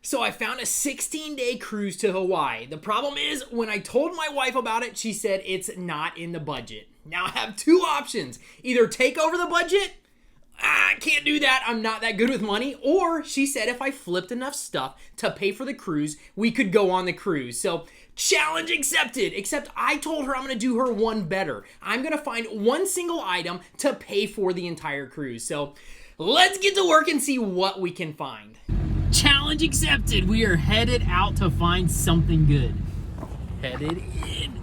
So I found a 16-day cruise to Hawaii. The problem is, when I told my wife about it, she said it's not in the budget. Now I have two options. Either take over the budget, I can't do that, I'm not that good with money, or she said if I flipped enough stuff to pay for the cruise, we could go on the cruise. So challenge accepted, except I told her I'm gonna do her one better. I'm gonna find one single item to pay for the entire cruise. So let's get to work and see what we can find. Challenge accepted. We are headed out to find something good. Headed in.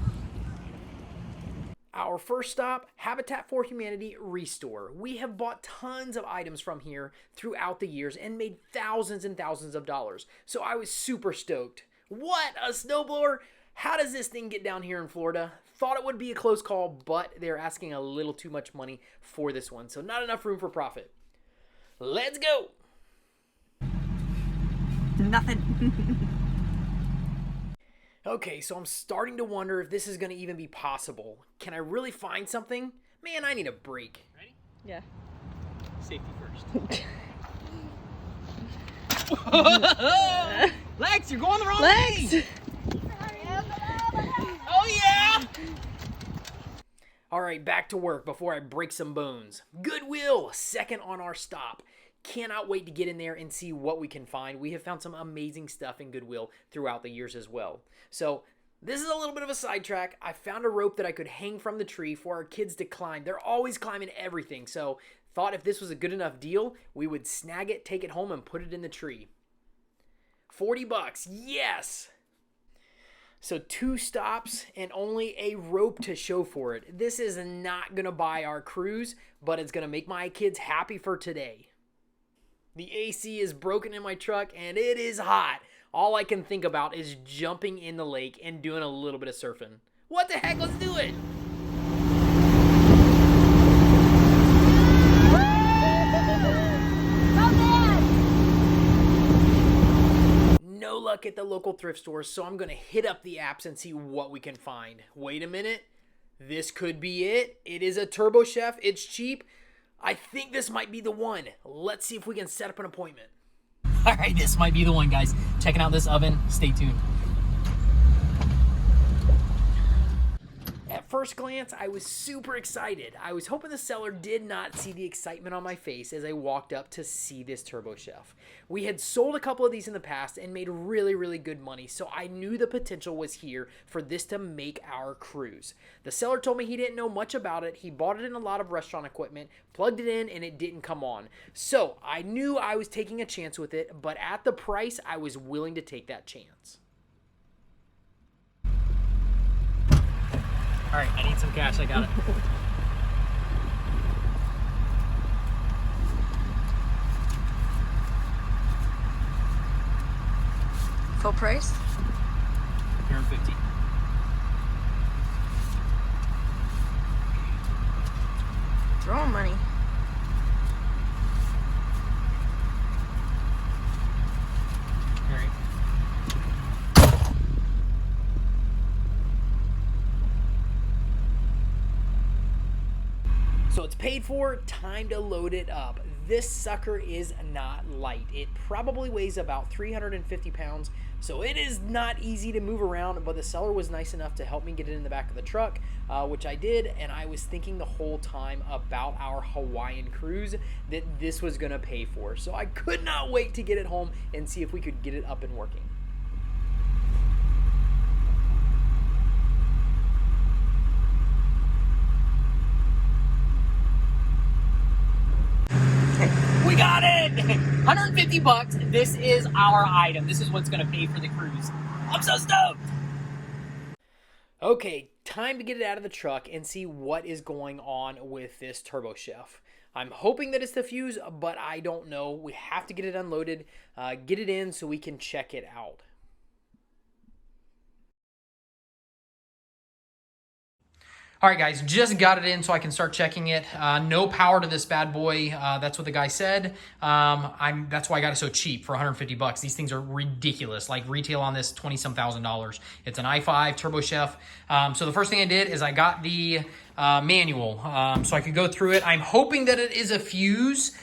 Our first stop, Habitat for Humanity Restore. We have bought tons of items from here throughout the years and made thousands and thousands of dollars. So I was super stoked. What, a snowblower? How does this thing get down here in Florida? Thought it would be a close call, but they're asking a little too much money for this one. So not enough room for profit. Let's go. Nothing. Okay, so I'm starting to wonder if this is going to even be possible. Can I really find something? Man, I need a break. Ready? Yeah. Safety first. Lex, you're going the wrong Lex! way! Oh yeah! All right, back to work before I break some bones. Goodwill, second on our stop. Cannot wait to get in there and see what we can find. We have found some amazing stuff in Goodwill throughout the years as well. So this is a little bit of a sidetrack. I found a rope that I could hang from the tree for our kids to climb. They're always climbing everything. So thought if this was a good enough deal, we would snag it, take it home, and put it in the tree. $40, yes! So 2 stops and only a rope to show for it. This is not gonna buy our cruise, but it's gonna make my kids happy for today. The AC is broken in my truck and it is hot. All I can think about is jumping in the lake and doing a little bit of surfing. What the heck? Let's do it. No luck at the local thrift stores, so I'm going to hit up the apps and see what we can find. Wait a minute. This could be it. It is a Turbo Chef. It's cheap. I think this might be the one. Let's see if we can set up an appointment. All right, this might be the one, guys. Checking out this oven. Stay tuned. At first glance, I was super excited. I was hoping the seller did not see the excitement on my face as I walked up to see this Turbo Chef. We had sold a couple of these in the past and made really, really good money, so I knew the potential was here for this to make our cruise. The seller told me he didn't know much about it. He bought it in a lot of restaurant equipment, plugged it in, and it didn't come on. So I knew I was taking a chance with it, but at the price, I was willing to take that chance. All right, I need some cash. I got it. Full price? Here in 50. Throwing money. All right. So it's paid for, time to load it up. This sucker is not light. It probably weighs about 350 pounds, so it is not easy to move around, but the seller was nice enough to help me get it in the back of the truck, which I did, and I was thinking the whole time about our Hawaiian cruise that this was gonna pay for. So I could not wait to get it home and see if we could get it up and working. We got it! 150 bucks. This is our item. This is what's going to pay for the cruise. I'm so stoked! Okay, time to get it out of the truck and see what is going on with this Turbo Chef. I'm hoping that it's the fuse, but I don't know. We have to get it unloaded, get it in so we can check it out. All right, guys, just got it in so I can start checking it. No power to this bad boy. That's what the guy said. That's why I got it so cheap for 150 bucks. These things are ridiculous. Like retail on this, $20-some thousand. It's an i5 Turbo Chef. So the first thing I did is I got the manual, so I could go through it. I'm hoping that it is a fuse.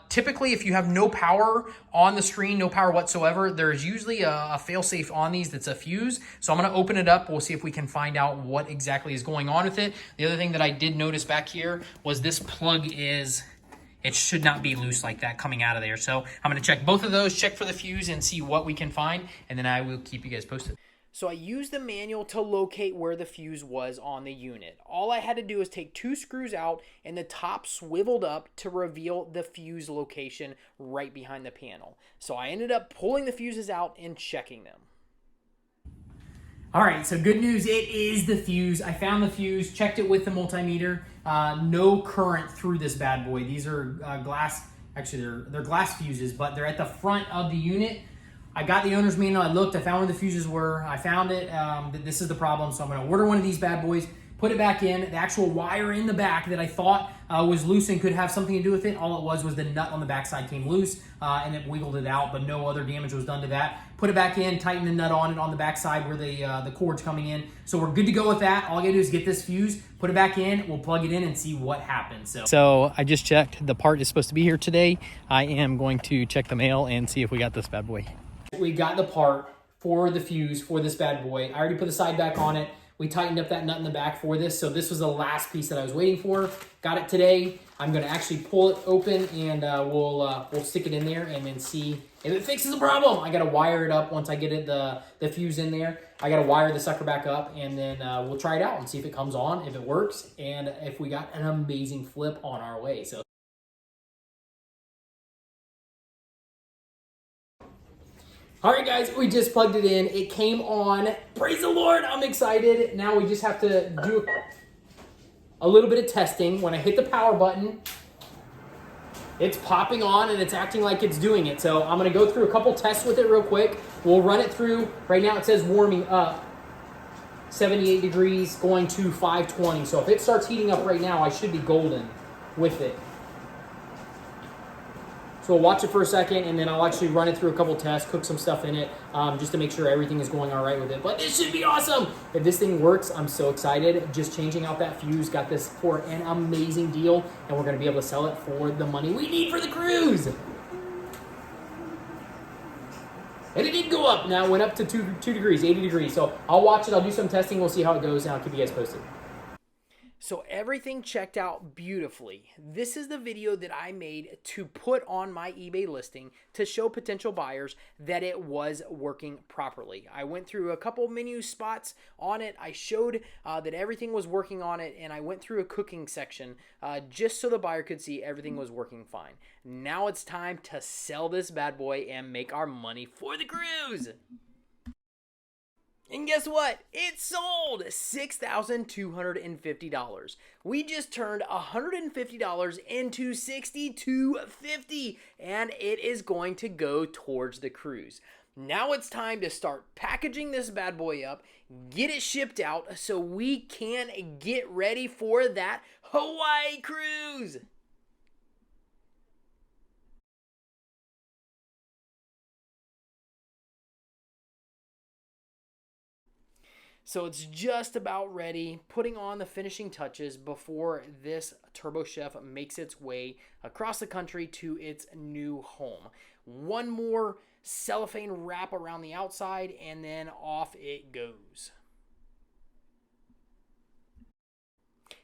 Typically, if you have no power on the screen, no power whatsoever, there's usually a fail-safe on these that's a fuse. So I'm going to open it up. We'll see if we can find out what exactly is going on with it. The other thing that I did notice back here was this plug it should not be loose like that coming out of there. So I'm going to check both of those, check for the fuse, and see what we can find, and then I will keep you guys posted. So I used the manual to locate where the fuse was on the unit. All I had to do is take 2 screws out, and the top swiveled up to reveal the fuse location right behind the panel. So I ended up pulling the fuses out and checking them. All right, so good news, it is the fuse. I found the fuse, checked it with the multimeter. No current through this bad boy. These are glass, actually they're glass fuses, but they're at the front of the unit. I got the owner's manual, I looked, I found where the fuses were, I found it, this is the problem, so I'm gonna order one of these bad boys, put it back in. The actual wire in the back that I thought was loose and could have something to do with it, all it was the nut on the backside came loose, and it wiggled it out, but no other damage was done to that. Put it back in, tighten the nut on it on the backside where the cord's coming in. So we're good to go with that. All I gotta do is get this fuse, put it back in, we'll plug it in and see what happens. So I just checked, the part is supposed to be here today. I am going to check the mail and see if we got this bad boy. We got the part for the fuse for this bad boy. I already put the side back on it. We tightened up that nut in the back for this. So this was the last piece that I was waiting for. Got it today. I'm gonna actually pull it open and we'll stick it in there and then see if it fixes the problem. I gotta wire it up once I get it the fuse in there. I gotta wire the sucker back up and then we'll try it out and see if it comes on, if it works, and if we got an amazing flip on our way. So. All right, guys, we just plugged it in. It came on. Praise the Lord, I'm excited. Now we just have to do a little bit of testing. When I hit the power button, it's popping on and it's acting like it's doing it. So I'm gonna go through a couple tests with it real quick. We'll run it through. Right now it says warming up, 78 degrees, going to 520. So if it starts heating up right now, I should be golden with it. So we'll watch it for a second, and then I'll actually run it through a couple tests, cook some stuff in it, just to make sure everything is going all right with it. But this should be awesome. If this thing works, I'm so excited. Just changing out that fuse, got this for an amazing deal, and we're going to be able to sell it for the money we need for the cruise. And it did go up. Now it went up to 2 degrees, 80 degrees. So I'll watch it. I'll do some testing. We'll see how it goes, and I'll keep you guys posted. So everything checked out beautifully. This is the video that I made to put on my eBay listing to show potential buyers that it was working properly. I went through a couple menu spots on it. I showed that everything was working on it, and I went through a cooking section just so the buyer could see everything was working fine. Now it's time to sell this bad boy and make our money for the cruise. And guess what? It sold $6,250. We just turned $150 into $6,250, and it is going to go towards the cruise. Now it's time to start packaging this bad boy up, get it shipped out so we can get ready for that Hawaii cruise. So it's just about ready, putting on the finishing touches before this Turbo Chef makes its way across the country to its new home. One more cellophane wrap around the outside, and then off it goes.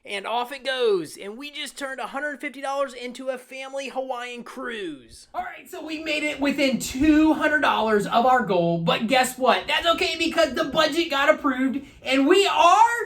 And off it goes, and we just turned $150 into a family Hawaiian cruise. All right, so we made it within $200 of our goal, but guess what? That's okay because the budget got approved, and we are